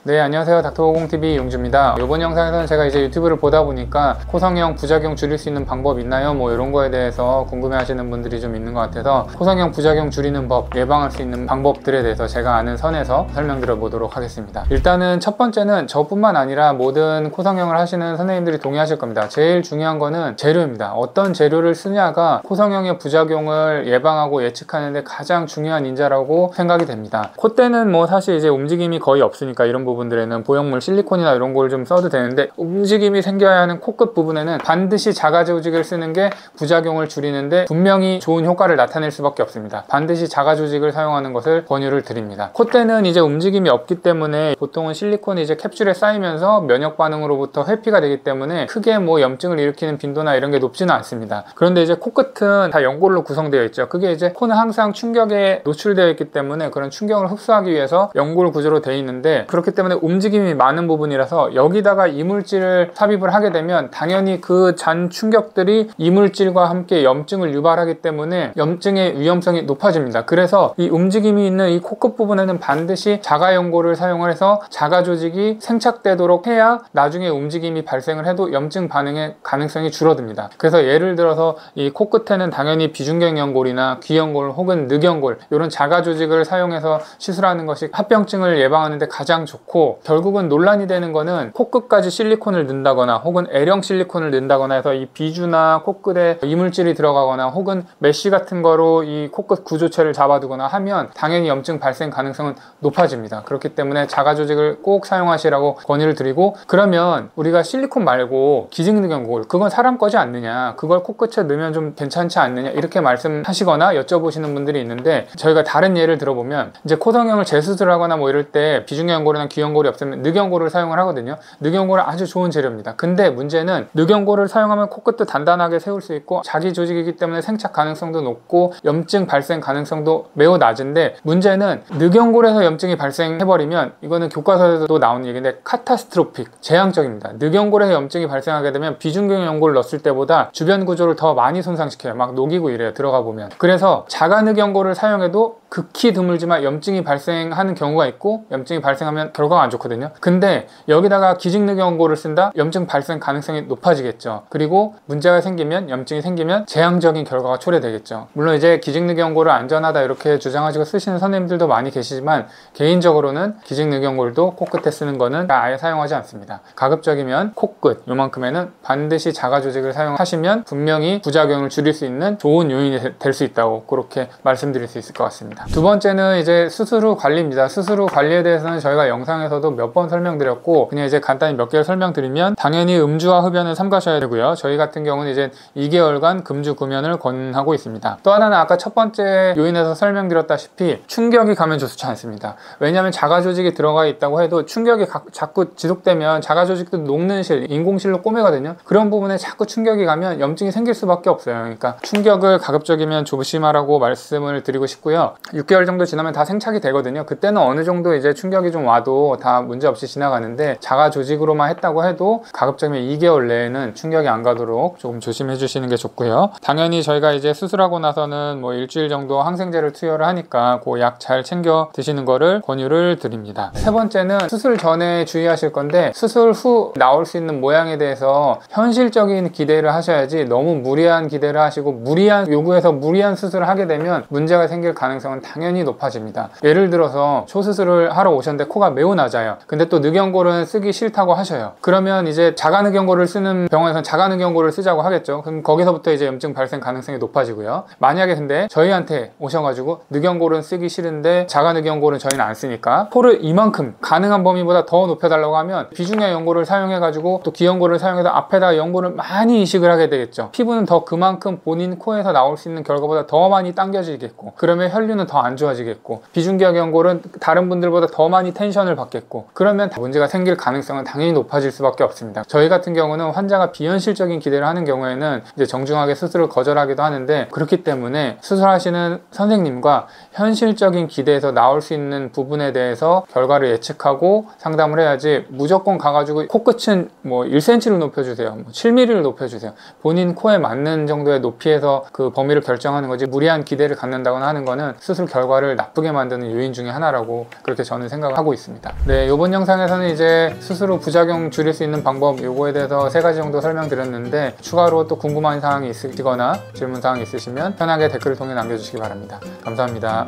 네, 안녕하세요. 닥터오공TV 용주입니다. 이번 영상에서는 제가 이제 유튜브를 보다 보니까 코성형 부작용 줄일 수 있는 방법 있나요? 뭐 이런 거에 대해서 궁금해 하시는 분들이 좀 있는 것 같아서 코성형 부작용 줄이는 법, 예방할 수 있는 방법들에 대해서 제가 아는 선에서 설명드려 보도록 하겠습니다. 일단은 첫 번째는 저뿐만 아니라 모든 코성형을 하시는 선생님들이 동의하실 겁니다. 제일 중요한 거는 재료입니다. 어떤 재료를 쓰냐가 코성형의 부작용을 예방하고 예측하는데 가장 중요한 인자라고 생각이 됩니다. 콧대는 뭐 사실 이제 움직임이 거의 없으니까 이런 부분들에는 보형물 실리콘이나 이런 걸 좀 써도 되는데, 움직임이 생겨야 하는 코끝 부분에는 반드시 자가조직을 쓰는 게 부작용을 줄이는데 분명히 좋은 효과를 나타낼 수밖에 없습니다. 반드시 자가조직을 사용하는 것을 권유를 드립니다. 콧대는 이제 움직임이 없기 때문에 보통은 실리콘이 이제 캡슐에 쌓이면서 면역 반응으로부터 회피가 되기 때문에 크게 뭐 염증을 일으키는 빈도나 이런 게 높지는 않습니다. 그런데 이제 코끝은 다 연골로 구성되어 있죠. 그게 이제 코는 항상 충격에 노출되어 있기 때문에 그런 충격을 흡수하기 위해서 연골 구조로 되어 있는데, 그렇기 때문에 움직임이 많은 부분이라서 여기다가 이물질을 삽입을 하게 되면 당연히 그 잔 충격들이 이물질과 함께 염증을 유발하기 때문에 염증의 위험성이 높아집니다. 그래서 이 움직임이 있는 이 코끝 부분에는 반드시 자가연골을 사용을 해서 자가조직이 생착되도록 해야 나중에 움직임이 발생을 해도 염증 반응의 가능성이 줄어듭니다. 그래서 예를 들어서 이 코끝에는 당연히 비중경연골이나 귀연골 혹은 늑연골, 이런 자가조직을 사용해서 시술하는 것이 합병증을 예방하는 데 가장 좋고, 결국은 논란이 되는 거는 코끝까지 실리콘을 넣는다거나 혹은 L형 실리콘을 넣는다거나 해서 이 비주나 코끝에 이물질이 들어가거나 혹은 메쉬 같은 거로 이 코끝 구조체를 잡아두거나 하면 당연히 염증 발생 가능성은 높아집니다. 그렇기 때문에 자가조직을 꼭 사용하시라고 권유를 드리고, 그러면 우리가 실리콘 말고 기증늑연골, 그건 사람 거지 않느냐, 그걸 코끝에 넣으면 좀 괜찮지 않느냐, 이렇게 말씀하시거나 여쭤보시는 분들이 있는데, 저희가 다른 예를 들어보면 이제 코성형을 재수술하거나 뭐 이럴 때 비중경골이나 귀연골이 없으면 늑연골을 사용을 하거든요. 늑연골은 아주 좋은 재료입니다. 근데 문제는 늑연골을 사용하면 코끝도 단단하게 세울 수 있고 자기 조직이기 때문에 생착 가능성도 높고 염증 발생 가능성도 매우 낮은데, 문제는 늑연골에서 염증이 발생해버리면, 이거는 교과서에서도 나오는 얘기인데 카타스트로픽, 재앙적입니다. 늑연골에서 염증이 발생하게 되면 비중경연골을 넣었을 때보다 주변 구조를 더 많이 손상시켜요. 막 녹이고 이래요, 들어가 보면. 그래서 자가늑연골을 사용해도 극히 드물지만 염증이 발생하는 경우가 있고, 염증이 발생하면 결과가 안 좋거든요. 근데 여기다가 기증늑연골을 쓴다? 염증 발생 가능성이 높아지겠죠. 그리고 문제가 생기면, 염증이 생기면 재앙적인 결과가 초래되겠죠. 물론 이제 기증늑연골을 안전하다 이렇게 주장하시고 쓰시는 선생님들도 많이 계시지만, 개인적으로는 기증늑연골도 코끝에 쓰는 거는 아예 사용하지 않습니다. 가급적이면 코끝 요만큼에는 반드시 자가조직을 사용하시면 분명히 부작용을 줄일 수 있는 좋은 요인이 될 수 있다고 그렇게 말씀드릴 수 있을 것 같습니다. 두 번째는 이제 수술 후 관리입니다. 수술 후 관리에 대해서는 저희가 영상에서도 몇 번 설명드렸고, 그냥 이제 간단히 몇 개를 설명드리면, 당연히 음주와 흡연을 삼가셔야 되고요. 저희 같은 경우는 이제 2개월간 금주 금연을 권하고 있습니다. 또 하나는 아까 첫 번째 요인에서 설명드렸다시피 충격이 가면 좋지 않습니다. 왜냐하면 자가조직이 들어가 있다고 해도 충격이 자꾸 지속되면 자가조직도 녹는 실, 인공실로 꼬매거든요. 그런 부분에 자꾸 충격이 가면 염증이 생길 수밖에 없어요. 그러니까 충격을 가급적이면 조심하라고 말씀을 드리고 싶고요. 6개월 정도 지나면 다 생착이 되거든요. 그때는 어느 정도 이제 충격이 좀 와도 다 문제없이 지나가는데, 자가조직으로만 했다고 해도 가급적이면 2개월 내에는 충격이 안 가도록 조금 조심해 주시는 게 좋고요. 당연히 저희가 이제 수술하고 나서는 뭐 일주일 정도 항생제를 투여를 하니까 그 약 잘 챙겨 드시는 거를 권유를 드립니다. 세 번째는 수술 전에 주의하실 건데, 수술 후 나올 수 있는 모양에 대해서 현실적인 기대를 하셔야지 너무 무리한 기대를 하시고 무리한 요구해서 무리한 수술을 하게 되면 문제가 생길 가능성은 당연히 높아집니다. 예를 들어서 초수술을 하러 오셨는데 코가 매우 낮아요. 근데 또 늑연골은 쓰기 싫다고 하셔요. 그러면 이제 자가늑연골을 쓰는 병원에서는 자가늑연골을 쓰자고 하겠죠. 그럼 거기서부터 이제 염증 발생 가능성이 높아지고요. 만약에 근데 저희한테 오셔가지고 늑연골은 쓰기 싫은데 자가늑연골은 저희는 안 쓰니까 코를 이만큼 가능한 범위보다 더 높여달라고 하면 비중의 연골을 사용해가지고 또 귀연골을 사용해서 앞에다 연골을 많이 이식을 하게 되겠죠. 피부는 더 그만큼 본인 코에서 나올 수 있는 결과보다 더 많이 당겨지겠고, 그러면 혈류는 더 안 좋아지겠고, 비중격 연골은 다른 분들보다 더 많이 텐션을 받겠고, 그러면 문제가 생길 가능성은 당연히 높아질 수밖에 없습니다. 저희 같은 경우는 환자가 비현실적인 기대를 하는 경우에는 이제 정중하게 수술을 거절하기도 하는데, 그렇기 때문에 수술하시는 선생님과 현실적인 기대에서 나올 수 있는 부분에 대해서 결과를 예측하고 상담을 해야지, 무조건 가가지고 코끝은 뭐 1cm를 높여주세요, 뭐 7mm를 높여주세요, 본인 코에 맞는 정도의 높이에서 그 범위를 결정하는 거지, 무리한 기대를 갖는다거나 하는 거는 수술 수술 결과를 나쁘게 만드는 요인 중에 하나라고 그렇게 저는 생각하고 있습니다. 네, 이번 영상에서는 이제 수술 후 부작용 줄일 수 있는 방법 요거에 대해서 3가지 정도 설명드렸는데 추가로 또 궁금한 사항이 있으시거나 질문 사항이 있으시면 편하게 댓글을 통해 남겨주시기 바랍니다. 감사합니다.